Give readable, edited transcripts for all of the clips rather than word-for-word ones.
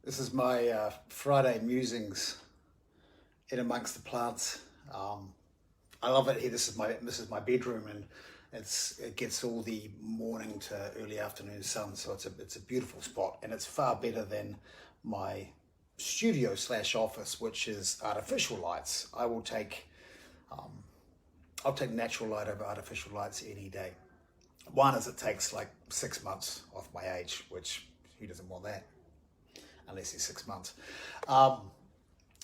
This is my Friday musings in amongst the plants. I love it here. This is my bedroom, and it gets all the morning to early afternoon sun. So it's a beautiful spot, and it's far better than my studio slash office, which is artificial lights. I'll take natural light over artificial lights any day. One is it takes like 6 months off my age, which who doesn't want that? Unless he's 6 months.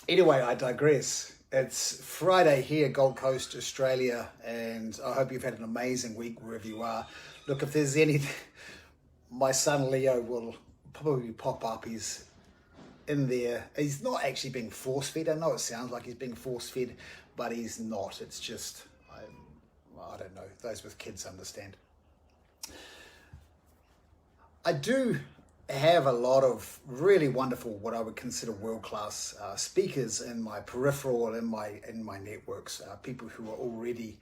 Anyway, I digress. It's Friday here, Gold Coast, Australia, and I hope you've had an amazing week wherever you are. Look, if there's anything, my son Leo will probably pop up. He's in there. He's not actually being force-fed. I know it sounds like he's being force-fed, but he's not. It's just, I don't know. Those with kids understand. I do have a lot of really wonderful, what I would consider world-class speakers in my peripheral, in my networks. People who are already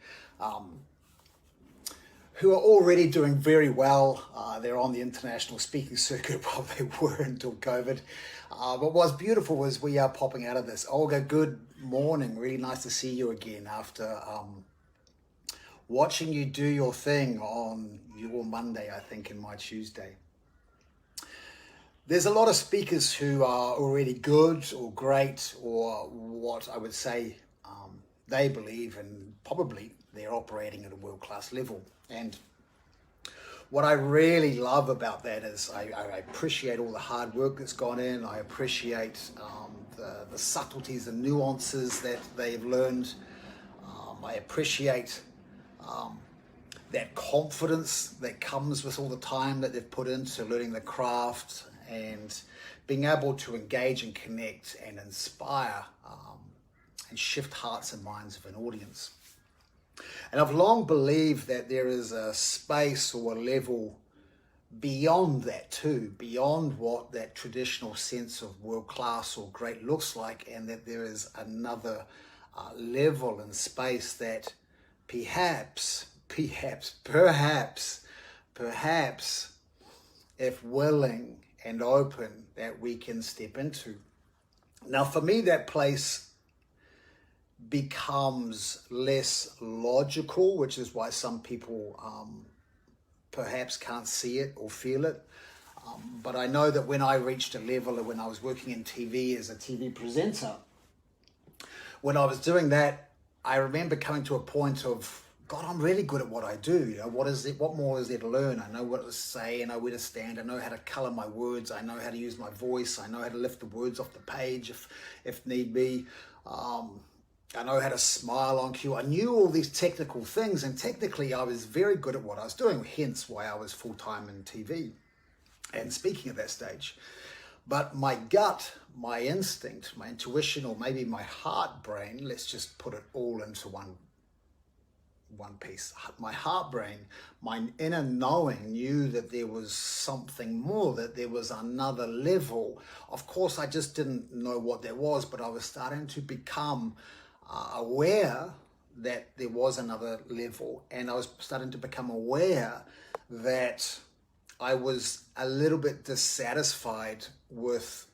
doing very well. They're on the international speaking circuit while they were until COVID. But what's beautiful was we are popping out of this. Olga, good morning. Really nice to see you again after watching you do your thing on your Monday, I think, and my Tuesday. There's a lot of speakers who are already good or great, or what I would say they believe, and probably they're operating at a world-class level. And what I really love about that is I appreciate all the hard work that's gone in. I appreciate the subtleties and nuances that they've learned. I appreciate that confidence that comes with all the time that they've put into learning the craft and being able to engage and connect and inspire and shift hearts and minds of an audience. And I've long believed that there is a space or a level beyond that too, beyond what that traditional sense of world class or great looks like, and that there is another level and space that perhaps, if willing and open, that we can step into. Now, for me, that place becomes less logical, which is why some people perhaps can't see it or feel it. But I know that when I reached a level, when I was working in TV as a TV presenter, when I was doing that, I remember coming to a point of, God, I'm really good at what I do. You know, what more is there to learn? I know what to say, I know where to stand, I know how to color my words, I know how to use my voice, I know how to lift the words off the page if need be. I know how to smile on cue. I knew all these technical things, and technically I was very good at what I was doing, hence why I was full-time in TV and speaking at that stage. But my gut, my instinct, my intuition, or maybe my heart brain, let's just put it all into one piece. My heart brain, my inner knowing knew that there was something more, that there was another level. Of course, I just didn't know what that was, but I was starting to become aware that there was another level, and I was starting to become aware that I was a little bit dissatisfied with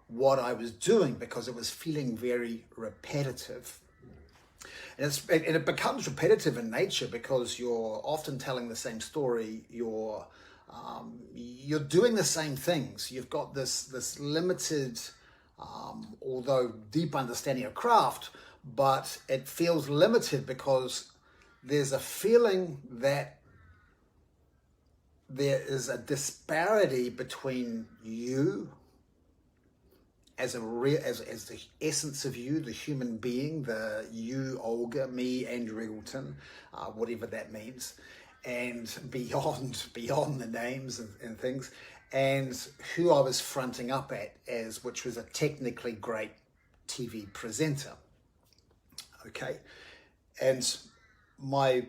what I was doing because it was feeling very repetitive. And it becomes repetitive in nature because you're often telling the same story. You're doing the same things. You've got this limited, although deep understanding of craft, but it feels limited because there's a feeling that there is a disparity between you as the essence of you, the human being, the you, Olga, me, Andrew Eggleton, whatever that means, and beyond the names and things, and who I was fronting up as, which was a technically great TV presenter. Okay, and my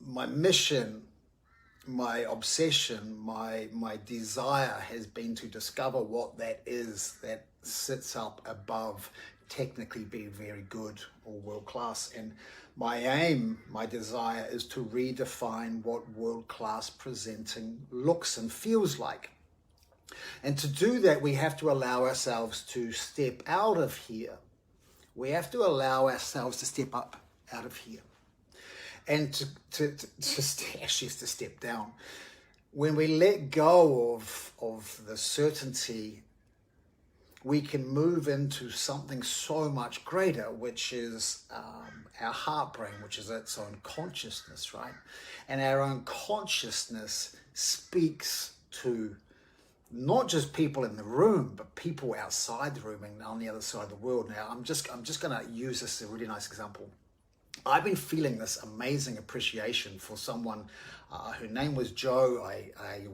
mission, my obsession, my desire has been to discover what that is that sits up above technically being very good or world class. And my aim, my desire is to redefine what world class presenting looks and feels like. And to do that, we have to allow ourselves to step out of here. We have to allow ourselves to step up out of here. And actually to step down. When we let go of the certainty, we can move into something so much greater, which is our heart brain, which is its own consciousness, right? And our own consciousness speaks to not just people in the room, but people outside the room and on the other side of the world. Now, I'm just going to use this as a really nice example. I've been feeling this amazing appreciation for someone. Her name was Jo. I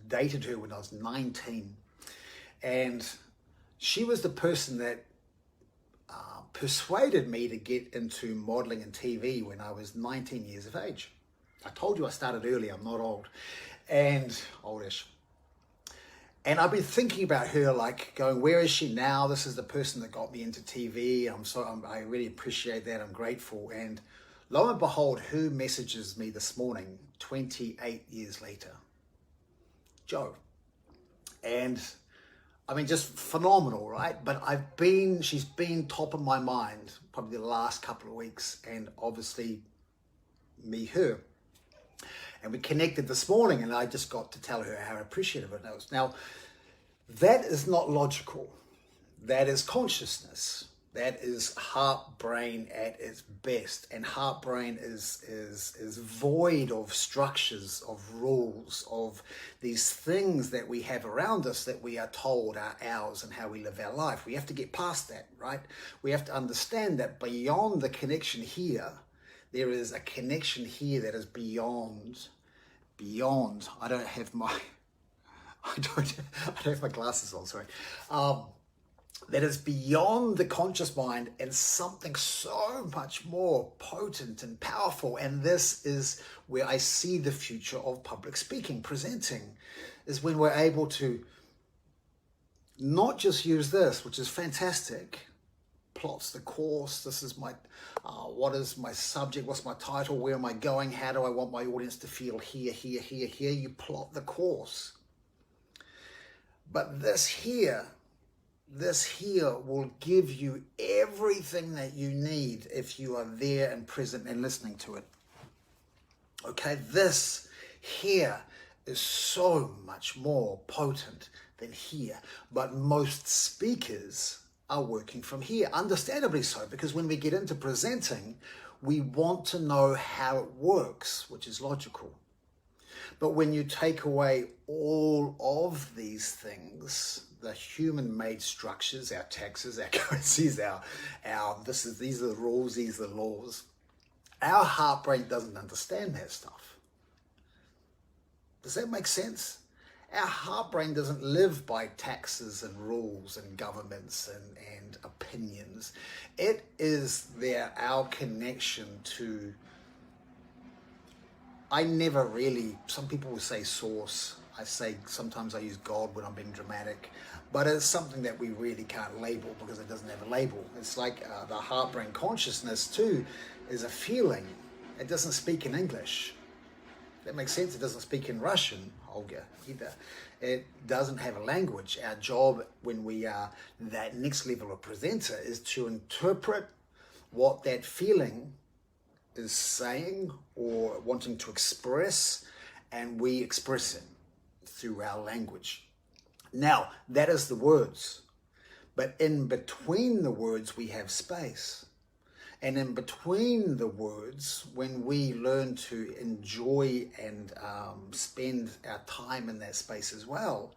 dated her when I was 19. And she was the person that persuaded me to get into modeling and TV when I was 19 years of age. I told you I started early. I'm not old. And oldish. And I've been thinking about her, like going, where is she now? This is the person that got me into TV. I really appreciate that. I'm grateful. And lo and behold, who messages me this morning, 28 years later? Jo. And I mean, just phenomenal, right? But she's been top of my mind probably the last couple of weeks, and obviously me, her. And we connected this morning, and I just got to tell her how appreciative it was. Now, that is not logical. That is consciousness. That is heart brain at its best. And heart brain is void of structures, of rules, of these things that we have around us that we are told are ours and how we live our life. We have to get past that, right? We have to understand that beyond the connection here, there is a connection here that is beyond. I don't have my glasses on, sorry. That is beyond the conscious mind and something so much more potent and powerful. And this is where I see the future of public speaking, presenting, is when we're able to not just use this, which is fantastic, plots the course, this is my, what is my subject, what's my title, where am I going, how do I want my audience to feel here, you plot the course. But this here will give you everything that you need if you are there and present and listening to it. Okay, this here is so much more potent than here. But most speakers are working from here, understandably so, because when we get into presenting, we want to know how it works, which is logical. But when you take away all of these things, the human-made structures, our taxes, our currencies, these are the rules, these are the laws, our heart brain doesn't understand that stuff. Does that make sense? Our heart brain doesn't live by taxes and rules and governments and opinions. It is our connection to, some people will say source. Sometimes I use God when I'm being dramatic, but it's something that we really can't label because it doesn't have a label. It's like the heart brain consciousness too is a feeling. It doesn't speak in English. That makes sense. It doesn't speak in Russian, Olga, either. It doesn't have a language. Our job when we are that next level of presenter is to interpret what that feeling is saying or wanting to express, and we express it through our language. Now, that is the words. But in between the words, we have space. And in between the words, when we learn to enjoy and spend our time in that space as well,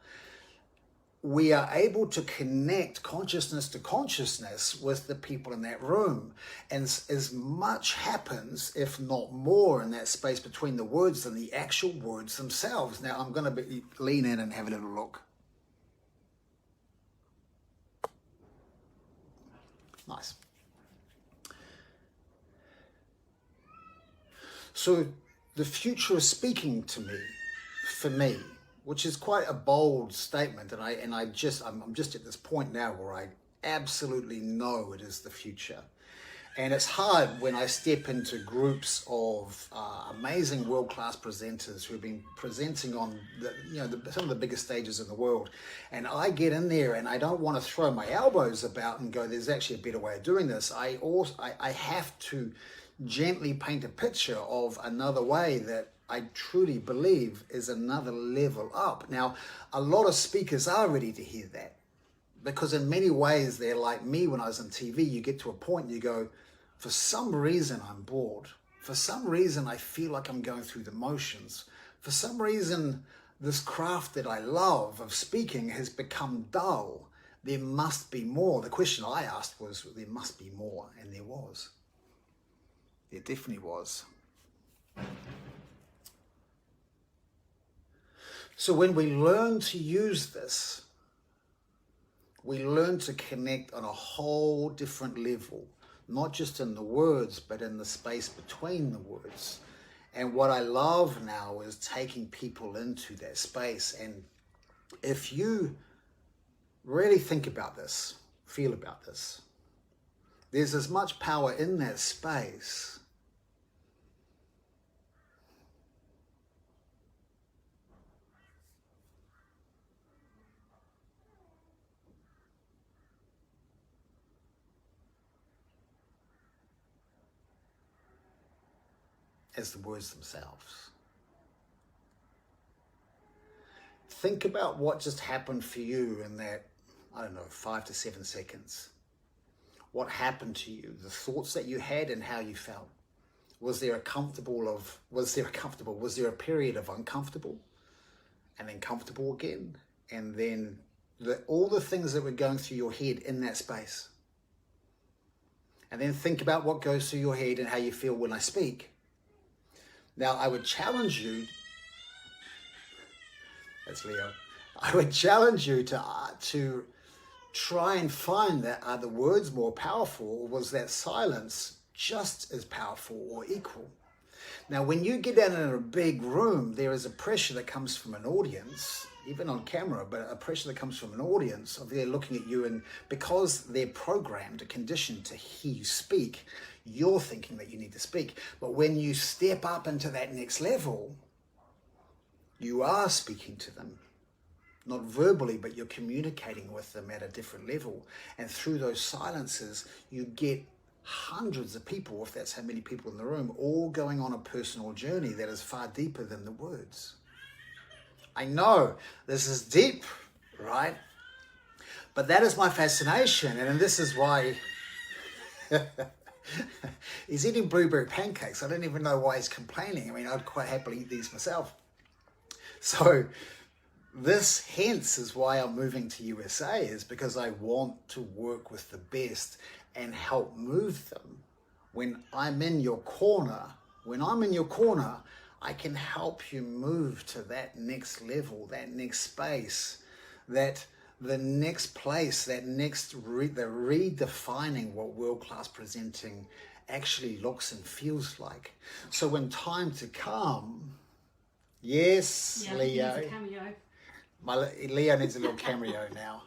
we are able to connect consciousness to consciousness with the people in that room. And as much happens, if not more, in that space between the words than the actual words themselves. Now, I'm going to lean in and have a little look. Nice. So the future is speaking to me, for me, which is quite a bold statement. And I'm just at this point now where I absolutely know it is the future. And it's hard when I step into groups of amazing world-class presenters who've been presenting on some of the biggest stages in the world. And I get in there and I don't want to throw my elbows about and go, there's actually a better way of doing this. I have to gently paint a picture of another way that I truly believe is another level up. Now, a lot of speakers are ready to hear that, because in many ways they're like me when I was on TV. You get to a point and you go, for some reason I'm bored. For some reason I feel like I'm going through the motions. For some reason this craft that I love of speaking has become dull. There must be more. The question I asked was, there must be more, and there was. There definitely was. So when we learn to use this, we learn to connect on a whole different level, not just in the words, but in the space between the words. And what I love now is taking people into that space. And if you really think about this, feel about this, there's as much power in that space as the words themselves. Think about what just happened for you in that, 5 to 7 seconds. What happened to you, the thoughts that you had and how you felt. Was there a period of uncomfortable and then comfortable again? And then all the things that were going through your head in that space. And then think about what goes through your head and how you feel when I speak. Now, I would challenge you, that's Leo, I would challenge you to try and find that, are the words more powerful, or was that silence just as powerful or equal? Now, when you get down in a big room, there is a pressure that comes from an audience, even on camera, but a pressure that comes from an audience of they're looking at you, and because they're programmed, conditioned to hear you speak, you're thinking that you need to speak. But when you step up into that next level, you are speaking to them, not verbally, but you're communicating with them at a different level. And through those silences, you get hundreds of people, if that's how many people in the room, all going on a personal journey that is far deeper than the words. I know this is deep, right? But that is my fascination, and this is why he's eating blueberry pancakes. I don't even know why he's complaining. I mean, I'd quite happily eat these myself. So this hence is why I'm moving to USA, is because I want to work with the best and help move them. When I'm in your corner, I can help you move to that next level, that next space, that the next place, that next, the redefining what world-class presenting actually looks and feels like. So when time to come, yes, yeah, Leo. Needs a cameo. Leo needs a little cameo now.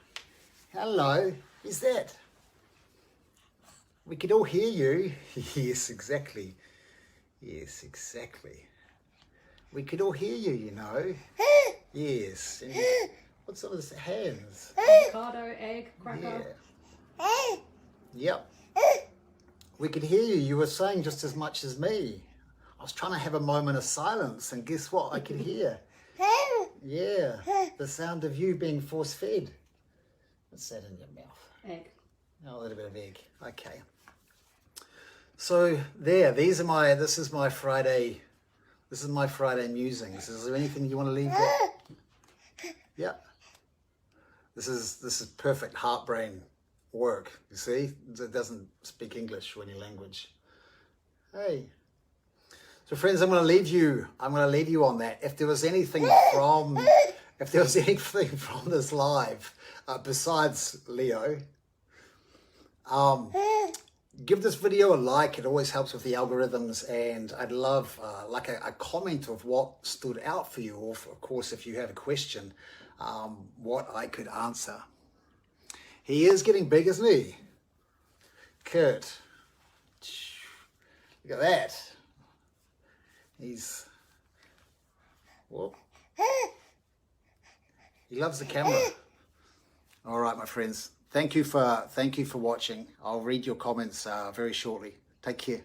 Hello, is that? We could all hear you. Yes, exactly. Yes, exactly. We could all hear you, you know. Yes. And what's on his hands? Avocado, egg, cracker. Yeah. Yep. We could hear you. You were saying just as much as me. I was trying to have a moment of silence, and guess what? I could hear. Yeah. The sound of you being force-fed. What's that in your mouth? Egg. Oh, a little bit of egg. Okay. So there, this is my Friday musings. Is there anything you want to leave there? Yeah. This is perfect heart-brain work, you see? It doesn't speak English or any language. Hey. So friends, I'm going to leave you on that. If there was anything from this live, besides Leo, give this video a like. It always helps with the algorithms, and I'd love like a comment of what stood out for you, or of course if you have a question, what I could answer. He is getting big, isn't he? Kurt, Look at that. He's, well, he loves the camera. All right, my friends. Thank you for watching. I'll read your comments very shortly. Take care.